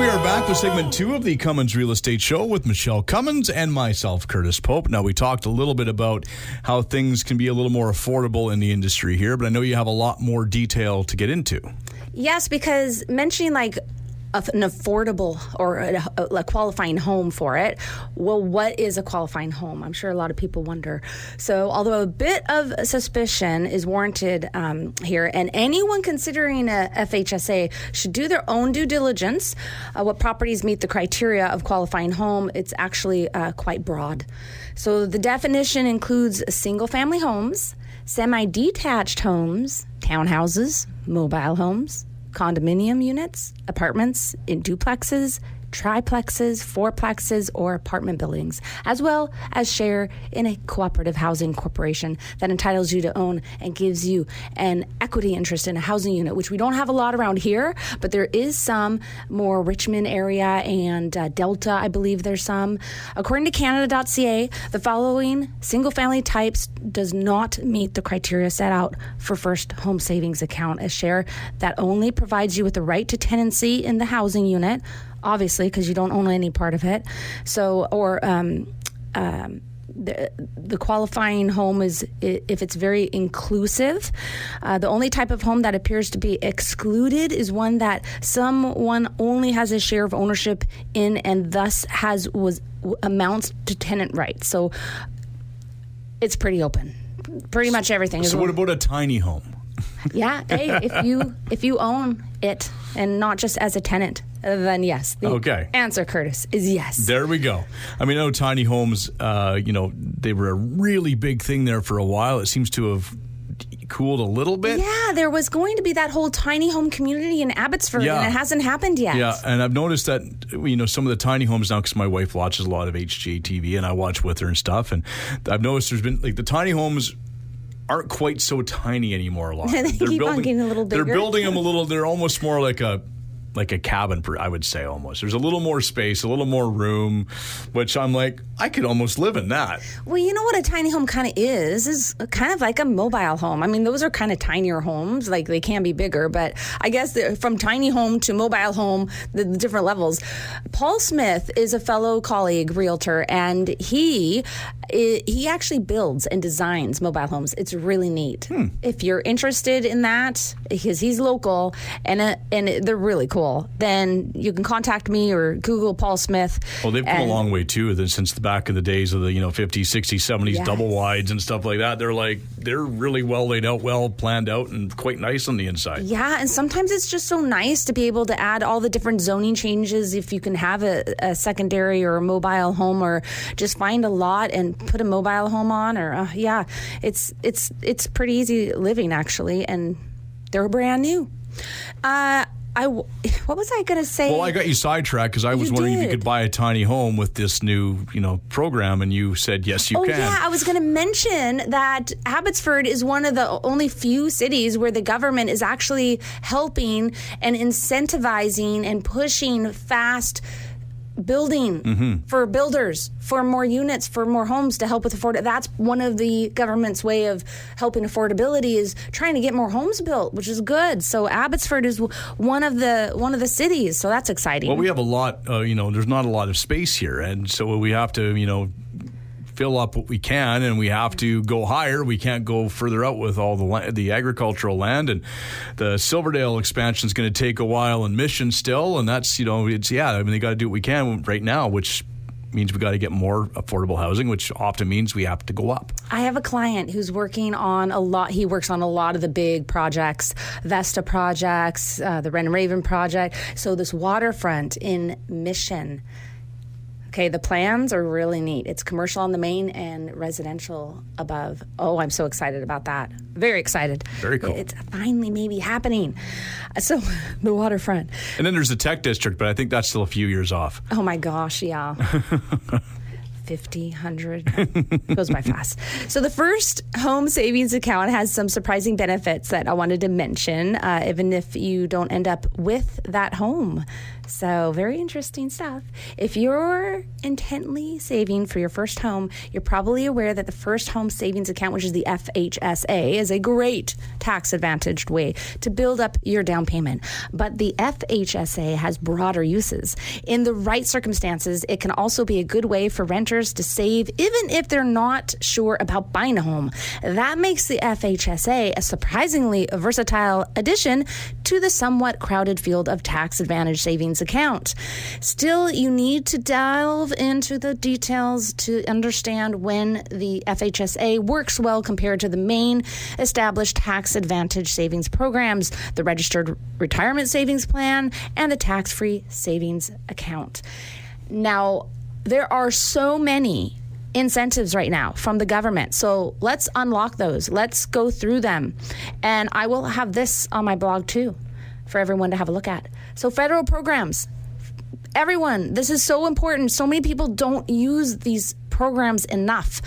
we are back with segment 2 of the Cummins Real Estate Show with Michele Cummins and myself, Curtis Pope. Now, we talked a little bit about how things can be a little more affordable in the industry here, but I know you have a lot more detail to get into. Yes, because mentioning like an affordable or a qualifying home for it. Well, what is a qualifying home? I'm sure a lot of people wonder. So although a bit of suspicion is warranted here, and anyone considering a FHSA should do their own due diligence, what properties meet the criteria of qualifying home, it's actually quite broad. So the definition includes single-family homes, semi-detached homes, townhouses, mobile homes, condominium units, apartments in duplexes, triplexes, fourplexes, or apartment buildings, as well as share in a cooperative housing corporation that entitles you to own and gives you an equity interest in a housing unit, which we don't have a lot around here, but there is some more Richmond area and Delta, I believe there's some. According to Canada.ca, the following single-family types does not meet the criteria set out for First Home Savings Account, a share that only provides you with the right to tenancy in the housing unit, obviously, because you don't own any part of it. So, or the qualifying home is if it's very inclusive. The only type of home that appears to be excluded is one that someone only has a share of ownership in and thus amounts to tenant rights. So it's pretty open. Pretty much everything. So what about a tiny home? Yeah, hey, if you own it and not just as a tenant, then yes. The answer, Curtis, is yes. There we go. I mean, I know tiny homes, they were a really big thing there for a while. It seems to have cooled a little bit. Yeah, there was going to be that whole tiny home community in Abbotsford, and it hasn't happened yet. Yeah, and I've noticed that, some of the tiny homes now, because my wife watches a lot of HGTV, and I watch with her and stuff, and I've noticed there's been, the tiny homes aren't quite so tiny anymore a lot. They keep on getting a little bigger. They're building them they're almost more like a cabin, I would say, almost. There's a little more space, a little more room, which I'm like, I could almost live in that. Well, you know what a tiny home kind of is kind of like a mobile home. I mean, those are kind of tinier homes. Like, they can be bigger, but I guess from tiny home to mobile home, the different levels. Paul Smith is a fellow colleague realtor, and he actually builds and designs mobile homes. It's really neat. If you're interested in that, because he's local and they're really cool, then you can contact me or Google Paul Smith. Well, they've come a long way too since the back in the days of the 50s, 60s, 70s double wides and stuff like that. They're really well laid out, well planned out, and quite nice on the inside. Yeah, and sometimes it's just so nice to be able to add all the different zoning changes if you can have a secondary or a mobile home, or just find a lot and put a mobile home on. Or it's pretty easy living, actually, and they're brand new. What was I going to say? Well, I got you sidetracked because I was wondering if you could buy a tiny home with this new, program, and you said yes, you can. Oh, yeah, I was going to mention that Abbotsford is one of the only few cities where the government is actually helping and incentivizing and pushing fast building for builders, for more units, for more homes to help with affordability. That's one of the government's way of helping affordability, is trying to get more homes built, which is good. So Abbotsford is one of the cities, so that's exciting. Well, we have a lot, there's not a lot of space here, and so we have to, fill up what we can, and we have to go higher. We can't go further out with all the agricultural land, and the Silverdale expansion is going to take a while in Mission still, and that's, they got to do what we can right now, which means we got to get more affordable housing, which often means we have to go up. I have a client who's working on a lot. He works on a lot of the big projects, Vesta projects, the Wren and Raven project. So this waterfront in Mission. Okay, the plans are really neat. It's commercial on the main and residential above. Oh, I'm so excited about that. Very excited. Very cool. It's finally maybe happening. So, the waterfront. And then there's the tech district, but I think that's still a few years off. Oh my gosh, yeah. 50, 100, goes by fast. So the First Home Savings Account has some surprising benefits that I wanted to mention, even if you don't end up with that home. So very interesting stuff. If you're intently saving for your first home, you're probably aware that the first home savings account, which is the FHSA, is a great tax-advantaged way to build up your down payment. But the FHSA has broader uses. In the right circumstances, it can also be a good way for renters to save even if they're not sure about buying a home. That makes the FHSA a surprisingly versatile addition to the somewhat crowded field of tax-advantaged savings account. Still, you need to delve into the details to understand when the FHSA works well compared to the main established tax-advantaged savings programs, the Registered Retirement Savings Plan, and the Tax-Free Savings Account. Now, there are so many incentives right now from the government. So let's unlock those. Let's go through them. And I will have this on my blog too for everyone to have a look at. So federal programs, everyone, this is so important. So many people don't use these programs enough.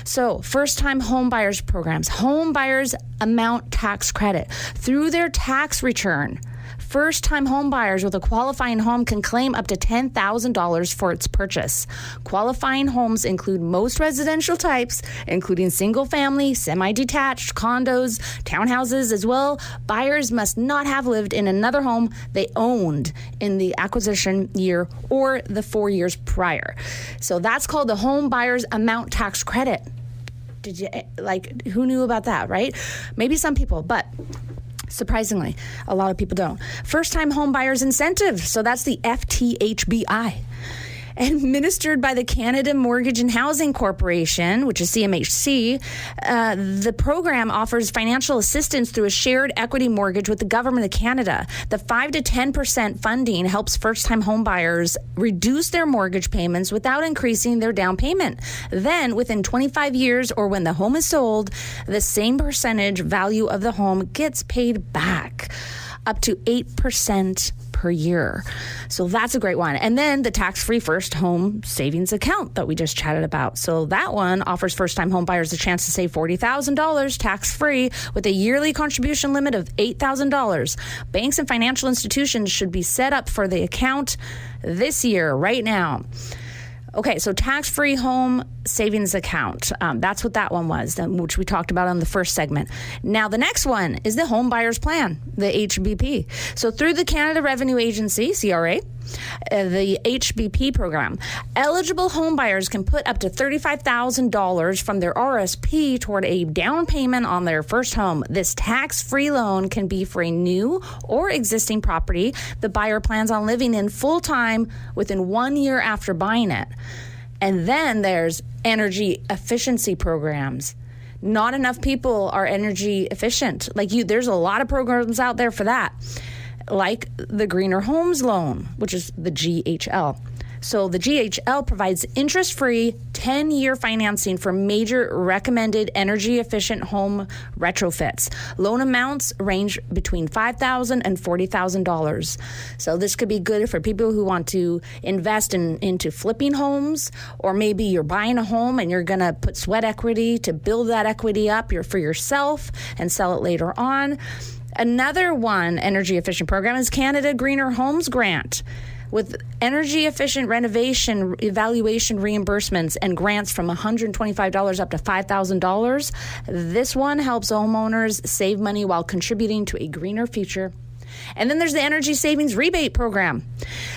So first-time home buyers programs, home buyers amount tax credit through their tax return. First-time home buyers with a qualifying home can claim up to $10,000 for its purchase. Qualifying homes include most residential types, including single-family, semi-detached, condos, townhouses as well. Buyers must not have lived in another home they owned in the acquisition year or the 4 years prior. So that's called the home buyers amount tax credit. Did you, who knew about that, right? Maybe some people, but surprisingly, a lot of people don't. First-time home buyers incentive. So that's the FTHBI. Administered by the Canada Mortgage and Housing Corporation, which is CMHC, the program offers financial assistance through a shared equity mortgage with the Government of Canada. The 5 to 10% funding helps first-time home buyers reduce their mortgage payments without increasing their down payment. Then, within 25 years or when the home is sold, the same percentage value of the home gets paid back, up to 8% per year. So that's a great one. And then the tax-free first home savings account that we just chatted about. So that one offers first-time home buyers a chance to save $40,000 tax-free with a yearly contribution limit of $8,000. Banks and financial institutions should be set up for the account this year, right now. Okay, so tax-free home savings account. That's what that one was, which we talked about on the first segment. Now, the next one is the Home Buyers Plan, the HBP. So through the Canada Revenue Agency, CRA, the HBP program, eligible home buyers can put up to $35,000 from their RSP toward a down payment on their first home. This tax-free loan can be for a new or existing property the buyer plans on living in full-time within 1 year after buying it. And then there's energy efficiency programs. Not enough people are energy efficient. There's a lot of programs out there for that, like the Greener Homes Loan, which is the GHL. So the GHL provides interest-free 10-year financing for major recommended energy-efficient home retrofits. Loan amounts range between $5,000 and $40,000. So this could be good for people who want to invest into flipping homes, or maybe you're buying a home and you're going to put sweat equity to build that equity up for yourself and sell it later on. Another one energy-efficient program is Canada Greener Homes Grant, with energy-efficient renovation evaluation reimbursements and grants from $125 up to $5,000. This one helps homeowners save money while contributing to a greener future. And then there's the Energy Savings Rebate Program.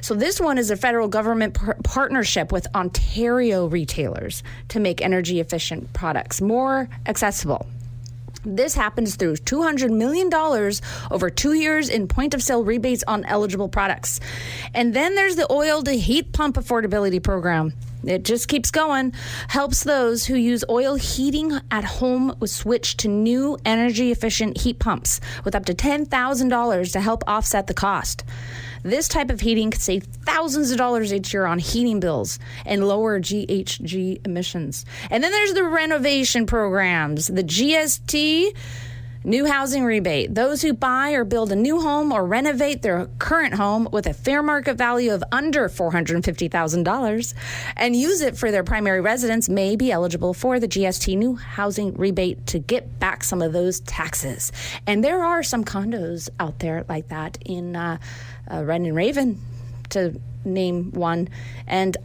So this one is a federal government partnership with Ontario retailers to make energy-efficient products more accessible. This happens through $200 million over 2 years in point-of-sale rebates on eligible products. And then there's the Oil to Heat Pump Affordability Program. It just keeps going. Helps those who use oil heating at home with switch to new energy-efficient heat pumps with up to $10,000 to help offset the cost. This type of heating could save thousands of dollars each year on heating bills and lower GHG emissions. And then there's the renovation programs, the GST, New Housing Rebate. Those who buy or build a new home or renovate their current home with a fair market value of under $450,000 and use it for their primary residence may be eligible for the GST New Housing Rebate to get back some of those taxes. And there are some condos out there like that in Red and Raven. to name one. And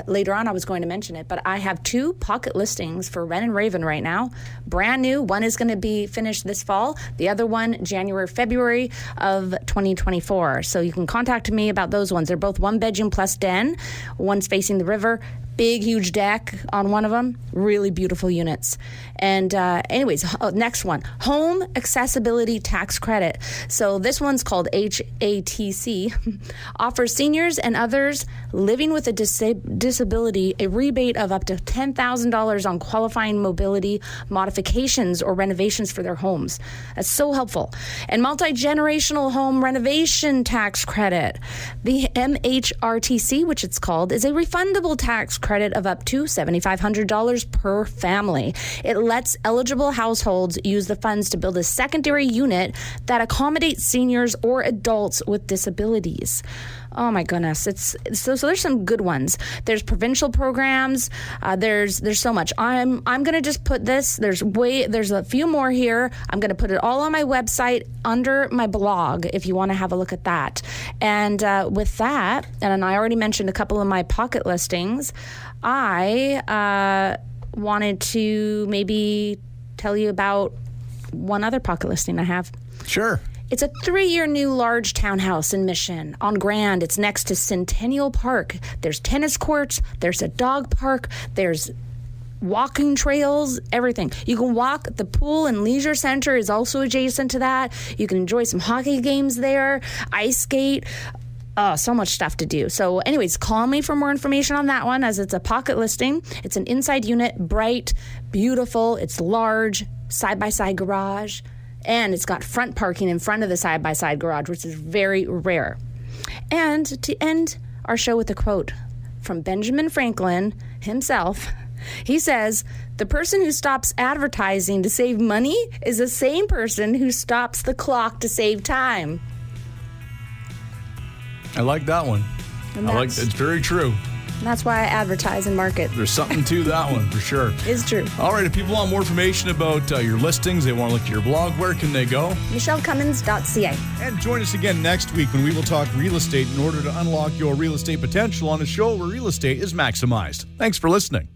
later on, I was going to mention it, but I have 2 pocket listings for Wren and Raven right now. Brand new. One is going to be finished this fall. The other one, January, February of 2024. So you can contact me about those ones. They're both 1 bedroom plus den. One's facing the river. Big, huge deck on one of them. Really beautiful units. And anyways, next one, home accessibility tax credit. So this one's called HATC, offers seniors and others living with a disability a rebate of up to $10,000 on qualifying mobility modifications or renovations for their homes. That's so helpful. And multi-generational home renovation tax credit. The MHRTC, which it's called, is a refundable tax credit of up to $7,500 per family. It lets eligible households use the funds to build a secondary unit that accommodates seniors or adults with disabilities. Oh my goodness, it's so there's some good ones. There's provincial programs. There's so much. I'm gonna just put this. There's a few more here. I'm gonna put it all on my website under my blog if you want to have a look at that. And with that, and I already mentioned a couple of my pocket listings. I wanted to maybe tell you about one other pocket listing I have. Sure. It's a 3-year new large townhouse in Mission on Grand. It's next to Centennial Park. There's tennis courts. There's a dog park. There's walking trails, everything. You can walk. The pool and leisure center is also adjacent to that. You can enjoy some hockey games there, ice skate. Oh, so much stuff to do. So anyways, call me for more information on that one, as it's a pocket listing. It's an inside unit, bright, beautiful. It's large, side-by-side garage. And it's got front parking in front of the side-by-side garage, which is very rare. And to end our show with a quote from Benjamin Franklin himself, he says, "The person who stops advertising to save money is the same person who stops the clock to save time." I like that one. It's very true. That's why I advertise and market. There's something to that one for sure. It's true. All right, if people want more information about your listings, they want to look at your blog, where can they go? MichelleCummins.ca. And join us again next week when we will talk real estate in order to unlock your real estate potential on a show where real estate is maximized. Thanks for listening.